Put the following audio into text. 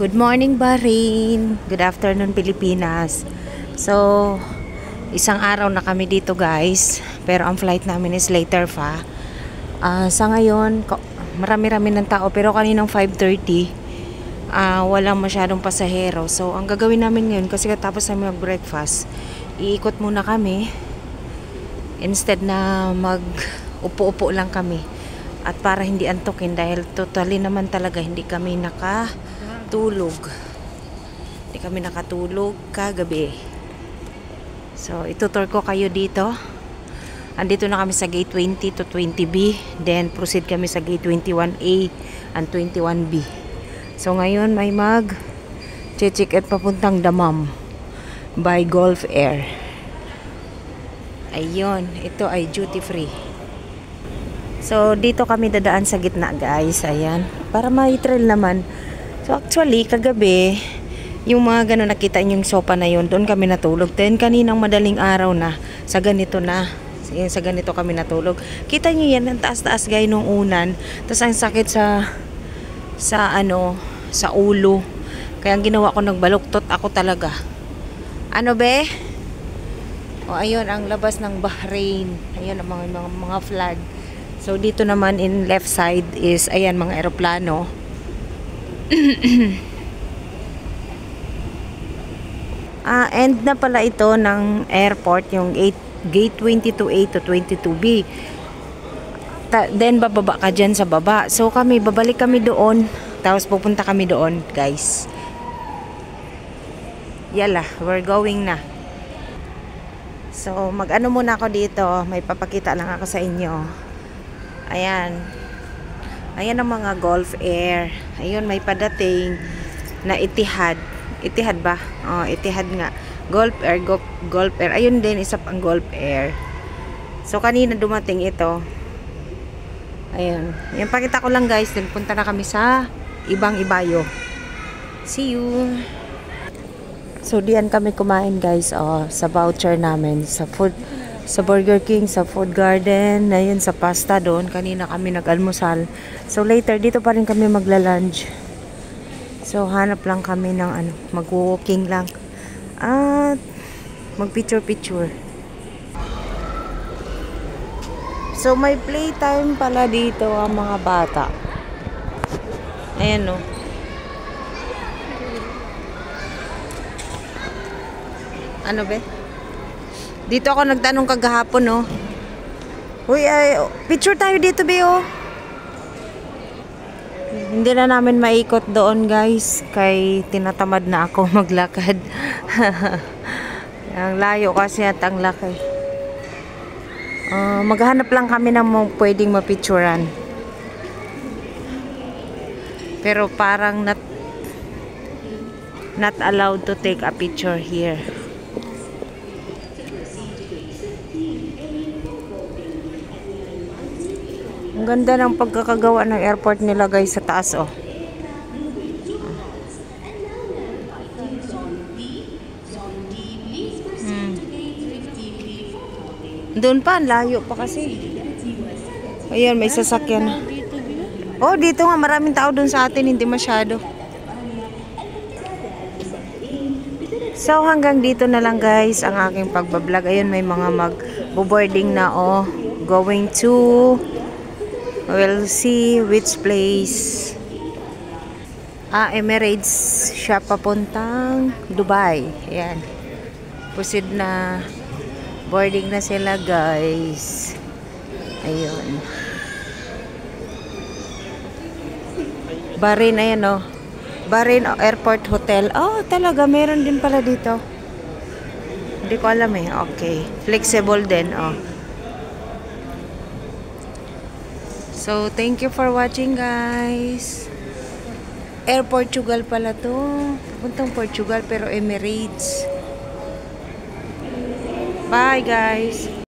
Good morning, Bahrain. Good afternoon, Pilipinas. So, isang araw na kami dito, guys. Pero ang flight namin is later pa. Sa ngayon, marami-rami ng tao. Pero kaninang 5:30, walang masyadong pasahero. So, ang gagawin namin ngayon, kasi katapos namin mag-breakfast, iikot muna kami. Instead na mag-upo-upo lang kami. At para hindi antukin, dahil totally naman talaga hindi kami nakatulog. Hindi kami nakatulog kagabi. So, itutur ko kayo dito. Andito na kami sa gate 20 to 20B. Then, proceed kami sa gate 21A and 21B. So, ngayon may check at papuntang Dammam by Gulf Air. Ayun, ito ay duty free. So, dito kami dadaan sa gitna, guys. Ayan, para ma-trail naman. So, actually, kagabi, yung mga gano'n nakita nyo yung sopa na yun, doon kami natulog. Then, kaninang madaling araw na, sa ganito na. Sa ganito kami natulog. Kita nyo yan, ang taas-taas gaya nung unan. Tapos, ang sakit sa ulo. Kaya, ang ginawa ko, nagbaluktot ako talaga. Ano, be? O, ayun, ang labas ng Bahrain. Ayun, ang mga flag. So, dito naman in left side is, ayan, mga eroplano. End na pala ito ng airport, yung gate 22A to 22B. Then, bababa ka dyan sa baba. So, babalik kami doon. Tapos, pupunta kami doon, guys. Yala, we're going na. So, mag-ano muna ako dito. May papakita lang ako sa inyo. Ayan. Ayan ang mga Gulf Air. Ayun, may padating na Etihad. Etihad ba? Oh, Etihad nga. Gulf Air, Gulf Air. Ayun din, isa pang Gulf Air. So, kanina dumating ito. Ayun. Yan, pakita ko lang, guys. Then, punta na kami sa ibang ibayo. See you! So, diyan kami kumain, guys. Oh, sa voucher namin. Sa Burger King, sa Food Garden, ayun, sa pasta doon. Kanina kami nag-almusal. So, later, dito pa rin kami magla-lunch. So, hanap lang kami ng mag-walking lang. At, mag-picture-picture. So, may playtime pala dito ang mga bata. Ayan, no. Ano, be? Dito ako nagtanong kagahapon, no. Uy, picture tayo dito, be, oh. Hindi na namin maikot doon, guys. Kay tinatamad na ako maglakad. Ang layo kasi at ang laki. Maghanap lang kami ng pwedeng mapicturan. Pero parang not allowed to take a picture here. Ang ganda ng pagkakagawa ng airport nila, guys, sa taas, oh. Doon pa, layo pa kasi. Ayan, may sasakyan. Oh, dito nga, maraming tao doon sa atin, hindi masyado. So, hanggang dito na lang, guys, ang aking pagbablog. Ayun, may mga mag-boarding na, oh. Going to... We'll see which place. Emirates siya papuntang Dubai. Ayan. Proceed na. Boarding na sila, guys. Ayun. Bahrain, ayan, oh. Bahrain Airport Hotel. Oh, talaga. Meron din pala dito. Hindi ko alam, eh. Okay. Flexible din, oh. So, thank you for watching, guys. Air Portugal pala to. Puntang Portugal pero Emirates. Bye, guys.